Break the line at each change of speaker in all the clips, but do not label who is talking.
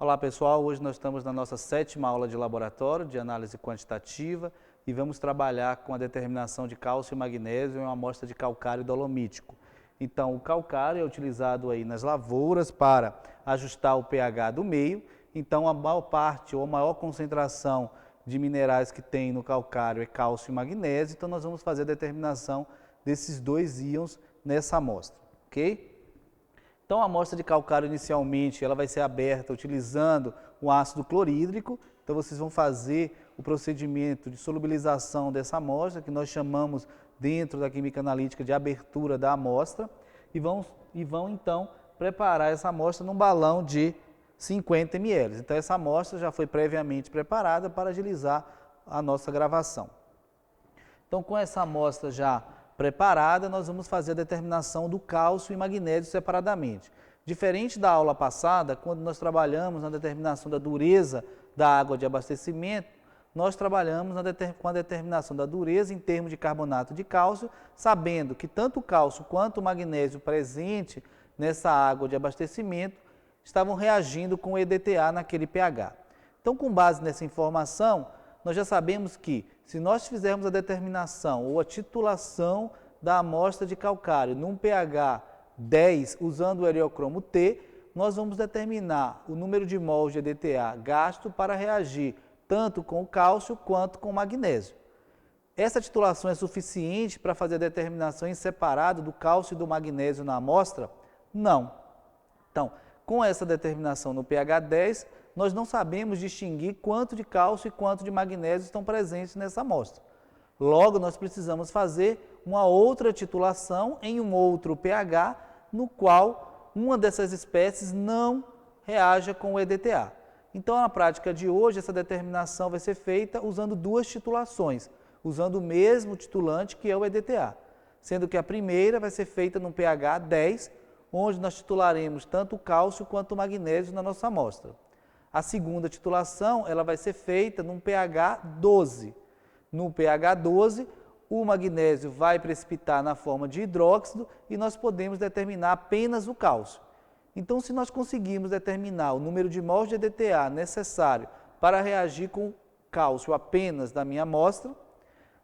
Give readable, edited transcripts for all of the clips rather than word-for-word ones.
Olá pessoal, hoje nós estamos na nossa 7ª aula de laboratório de análise quantitativa e vamos trabalhar com a determinação de cálcio e magnésio em uma amostra de calcário dolomítico. Então o calcário é utilizado aí nas lavouras para ajustar o pH do meio, então a maior parte ou a maior concentração de minerais que tem no calcário é cálcio e magnésio, então nós vamos fazer a determinação desses dois íons nessa amostra, ok? Então a amostra de calcário inicialmente ela vai ser aberta utilizando o ácido clorídrico, então vocês vão fazer o procedimento de solubilização dessa amostra, que nós chamamos dentro da química analítica de abertura da amostra, e vão então preparar essa amostra num balão de 50 ml. Então essa amostra já foi previamente preparada para agilizar a nossa gravação. Então com essa amostra já preparada, nós vamos fazer a determinação do cálcio e magnésio separadamente. Diferente da aula passada, quando nós trabalhamos na determinação da dureza da água de abastecimento, nós trabalhamos com a determinação da dureza em termos de carbonato de cálcio, sabendo que tanto o cálcio quanto o magnésio presente nessa água de abastecimento estavam reagindo com o EDTA naquele pH. Então, com base nessa informação, nós já sabemos que, se nós fizermos a determinação ou a titulação da amostra de calcário num pH 10 usando o heliocromo T, nós vamos determinar o número de mols de EDTA gasto para reagir tanto com o cálcio quanto com o magnésio. Essa titulação é suficiente para fazer a determinação em separado do cálcio e do magnésio na amostra? Não. Então, com essa determinação no pH 10, nós não sabemos distinguir quanto de cálcio e quanto de magnésio estão presentes nessa amostra. Logo, nós precisamos fazer uma outra titulação em um outro pH, no qual uma dessas espécies não reaja com o EDTA. Então, na prática de hoje, essa determinação vai ser feita usando duas titulações, usando o mesmo titulante que é o EDTA, sendo que a primeira vai ser feita no pH 10, onde nós titularemos tanto o cálcio quanto o magnésio na nossa amostra. A segunda titulação ela vai ser feita num pH 12. No pH 12, o magnésio vai precipitar na forma de hidróxido e nós podemos determinar apenas o cálcio. Então, se nós conseguirmos determinar o número de mols de EDTA necessário para reagir com o cálcio apenas da minha amostra,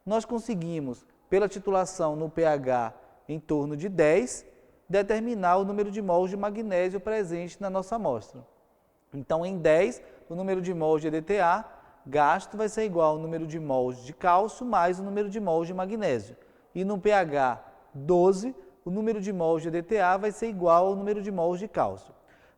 nós conseguimos, pela titulação no pH em torno de 10, determinar o número de mols de magnésio presente na nossa amostra. Então, em 10, o número de mols de EDTA gasto vai ser igual ao número de mols de cálcio mais o número de mols de magnésio. E no pH 12, o número de mols de EDTA vai ser igual ao número de mols de cálcio.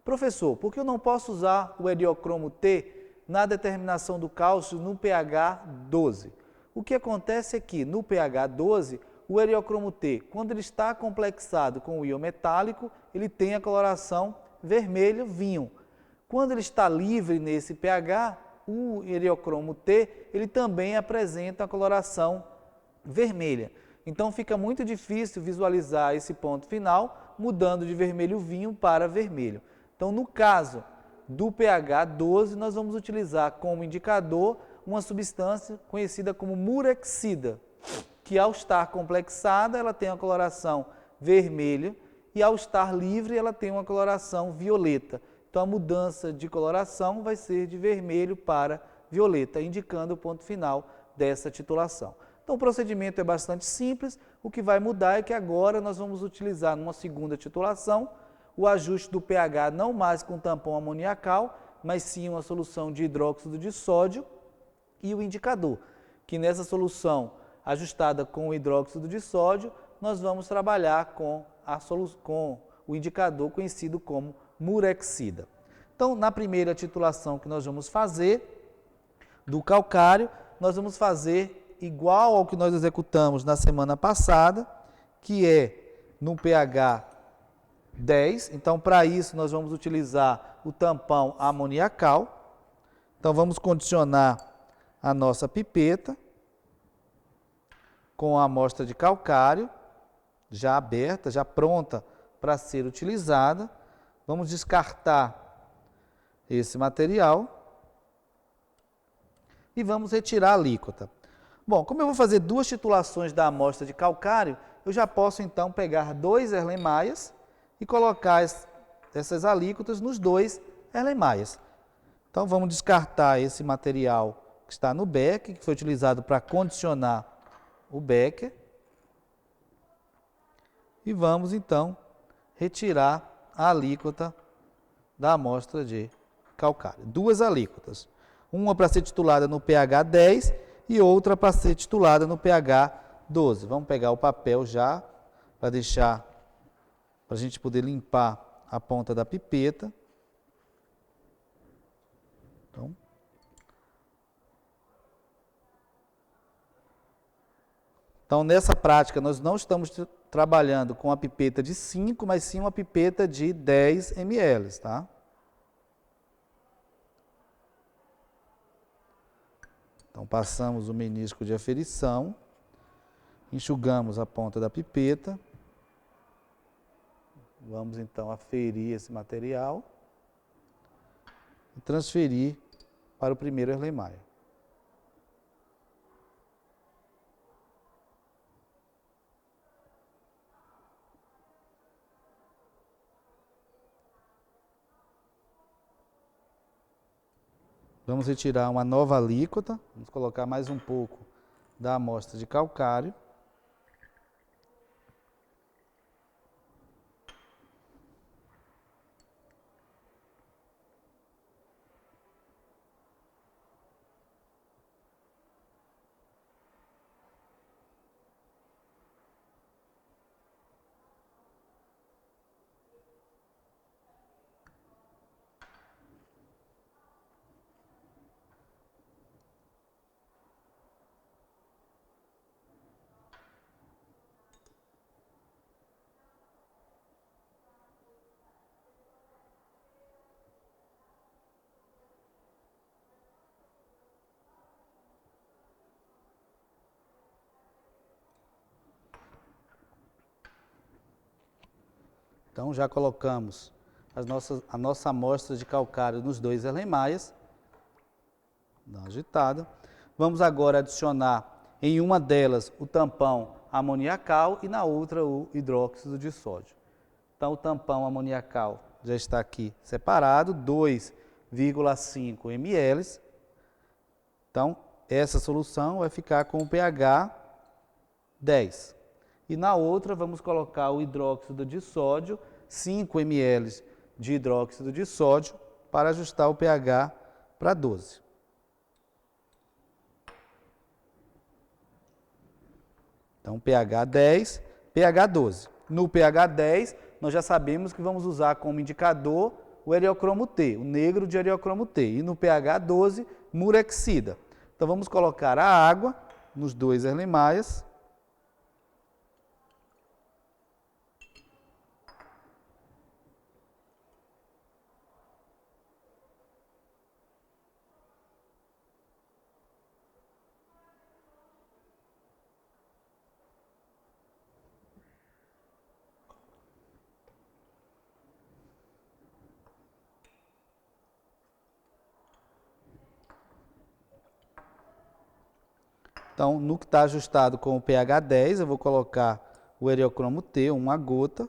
Professor, por que eu não posso usar o heliocromo T na determinação do cálcio no pH 12? O que acontece é que no pH 12, o heliocromo T, quando ele está complexado com o íon metálico, ele tem a coloração vermelho vinho. Quando ele está livre nesse pH, o heliocromo T, ele também apresenta a coloração vermelha. Então fica muito difícil visualizar esse ponto final, mudando de vermelho vinho para vermelho. Então no caso do pH 12, nós vamos utilizar como indicador uma substância conhecida como murexida, que ao estar complexada ela tem a coloração vermelha e ao estar livre ela tem uma coloração violeta. Então a mudança de coloração vai ser de vermelho para violeta, indicando o ponto final dessa titulação. Então o procedimento é bastante simples, o que vai mudar é que agora nós vamos utilizar numa segunda titulação o ajuste do pH não mais com tampão amoniacal, mas sim uma solução de hidróxido de sódio e o indicador, que nessa solução ajustada com o hidróxido de sódio, nós vamos trabalhar com o indicador conhecido como murexida. Então, na primeira titulação que nós vamos fazer do calcário, nós vamos fazer igual ao que nós executamos na semana passada, que é no pH 10. Então, para isso, nós vamos utilizar o tampão amoniacal. Então, vamos condicionar a nossa pipeta com a amostra de calcário, já aberta, já pronta para ser utilizada. Vamos descartar esse material e vamos retirar a alíquota. Bom, como eu vou fazer duas titulações da amostra de calcário, eu já posso então pegar 2 Erlenmeyers e colocar essas alíquotas nos 2 Erlenmeyers. Então, vamos descartar esse material que está no becker, que foi utilizado para condicionar o becker. E vamos, então, retirar a alíquota da amostra de calcário. Duas alíquotas. Uma para ser titulada no pH 10 e outra para ser titulada no pH 12. Vamos pegar o papel já, para deixar, para a gente poder limpar a ponta da pipeta. Então, nessa prática, nós não estamos trabalhando com a pipeta de 5, mas sim uma pipeta de 10 ml, tá? Então, passamos o menisco de aferição, enxugamos a ponta da pipeta. Vamos, então, aferir esse material e transferir para o primeiro Erlenmeyer. Vamos retirar uma nova alíquota, vamos colocar mais um pouco da amostra de calcário. Então, já colocamos a nossa amostra de calcário nos dois Erlenmeyers. Dá uma agitada. Vamos agora adicionar em uma delas o tampão amoniacal e na outra o hidróxido de sódio. Então, o tampão amoniacal já está aqui separado, 2,5 ml. Então, essa solução vai ficar com o pH 10. E na outra vamos colocar o hidróxido de sódio, 5 ml de hidróxido de sódio, para ajustar o pH para 12. Então, pH 10, pH 12. No pH 10, nós já sabemos que vamos usar como indicador o eriocromo T, o negro de eriocromo T. E no pH 12, murexida. Então, vamos colocar a água nos dois Erlenmeyers. Então, no que está ajustado com o pH 10, eu vou colocar o eriocromo T, uma gota.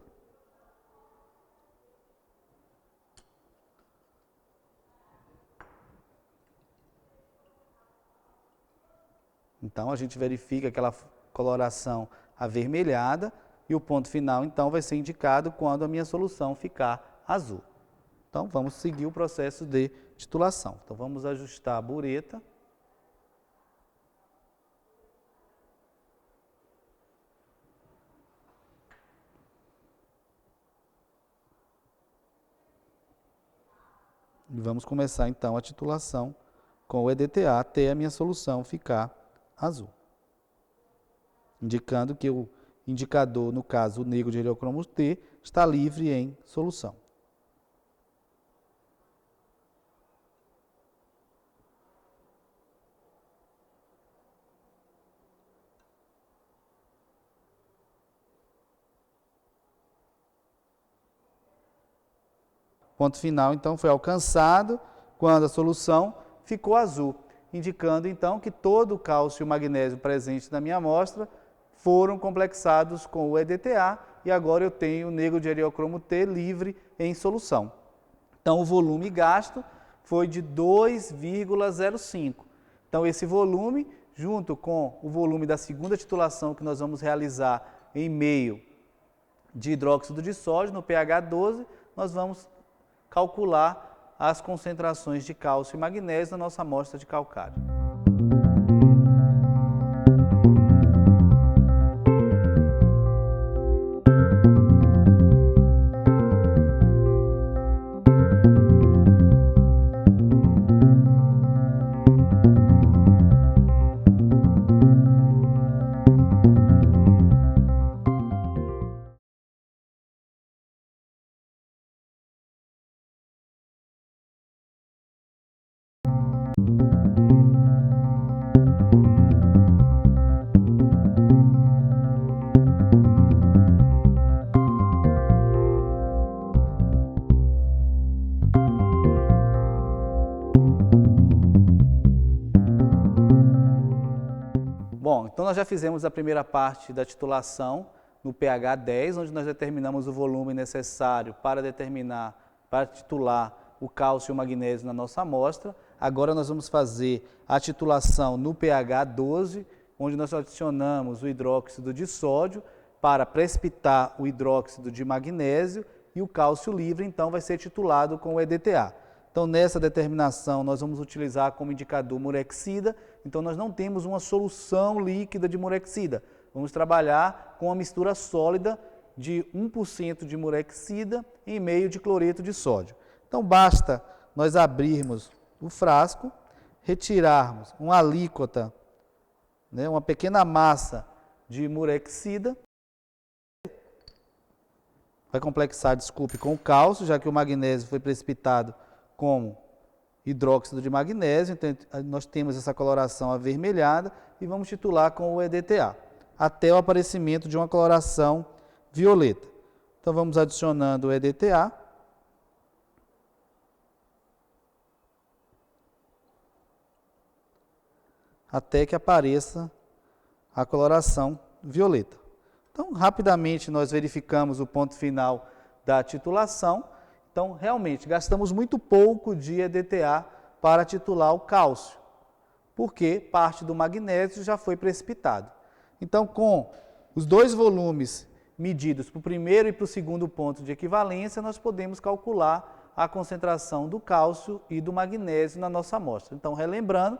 Então, a gente verifica aquela coloração avermelhada e o ponto final, então, vai ser indicado quando a minha solução ficar azul. Então, vamos seguir o processo de titulação. Então, vamos ajustar a bureta. E vamos começar, então, a titulação com o EDTA até a minha solução ficar azul. Indicando que o indicador, no caso, o negro de eriocromo T, está livre em solução. Ponto final, então, foi alcançado quando a solução ficou azul, indicando, então, que todo o cálcio e o magnésio presente na minha amostra foram complexados com o EDTA e agora eu tenho o negro de eriocromo T livre em solução. Então, o volume gasto foi de 2,05. Então, esse volume, junto com o volume da segunda titulação que nós vamos realizar em meio de hidróxido de sódio, no pH 12, nós vamos calcular as concentrações de cálcio e magnésio na nossa amostra de calcário. Bom, então nós já fizemos a primeira parte da titulação no pH 10, onde nós determinamos o volume necessário para titular o cálcio e o magnésio na nossa amostra. Agora nós vamos fazer a titulação no pH 12, onde nós adicionamos o hidróxido de sódio para precipitar o hidróxido de magnésio e o cálcio livre, então, vai ser titulado com o EDTA. Então, nessa determinação, nós vamos utilizar como indicador murexida. Então, nós não temos uma solução líquida de murexida. Vamos trabalhar com uma mistura sólida de 1% de murexida em meio de cloreto de sódio. Então, basta nós abrirmos o frasco, retirarmos uma alíquota, uma pequena massa de murexida. Vai complexar, desculpe, com o cálcio, já que o magnésio foi precipitado como hidróxido de magnésio, então nós temos essa coloração avermelhada e vamos titular com o EDTA, até o aparecimento de uma coloração violeta. Então vamos adicionando o EDTA. Até que apareça a coloração violeta. Então, rapidamente nós verificamos o ponto final da titulação. Então, realmente, gastamos muito pouco de EDTA para titular o cálcio, porque parte do magnésio já foi precipitado. Então, com os dois volumes medidos para o primeiro e para o segundo ponto de equivalência, nós podemos calcular a concentração do cálcio e do magnésio na nossa amostra. Então, relembrando,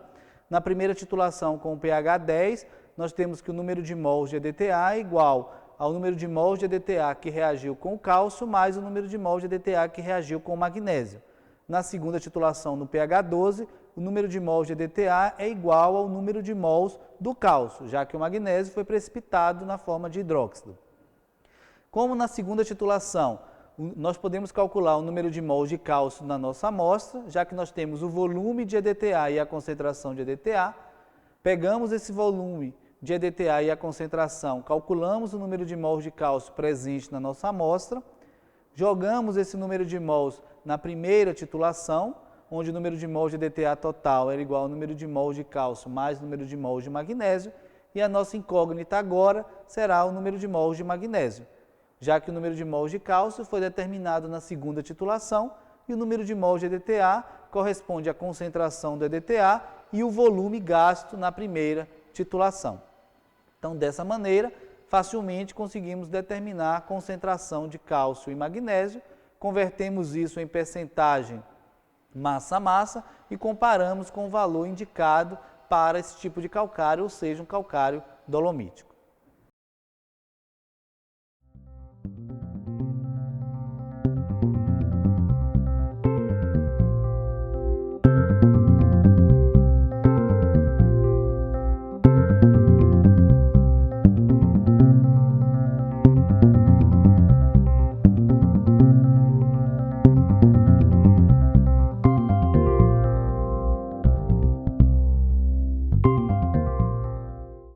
na primeira titulação com o pH 10, nós temos que o número de mols de EDTA é igual ao número de mols de EDTA que reagiu com o cálcio, mais o número de mols de EDTA que reagiu com o magnésio. Na segunda titulação, no pH 12, o número de mols de EDTA é igual ao número de mols do cálcio, já que o magnésio foi precipitado na forma de hidróxido. Como na segunda titulação, nós podemos calcular o número de mols de cálcio na nossa amostra, já que nós temos o volume de EDTA e a concentração de EDTA, pegamos esse volume de EDTA e a concentração, calculamos o número de mols de cálcio presente na nossa amostra, jogamos esse número de mols na primeira titulação, onde o número de mols de EDTA total era igual ao número de mols de cálcio mais o número de mols de magnésio, e a nossa incógnita agora será o número de mols de magnésio, já que o número de mols de cálcio foi determinado na segunda titulação e o número de mols de EDTA corresponde à concentração do EDTA e o volume gasto na primeira titulação. Então, dessa maneira, facilmente conseguimos determinar a concentração de cálcio e magnésio, convertemos isso em percentagem massa-massa e comparamos com o valor indicado para esse tipo de calcário, ou seja, um calcário dolomítico.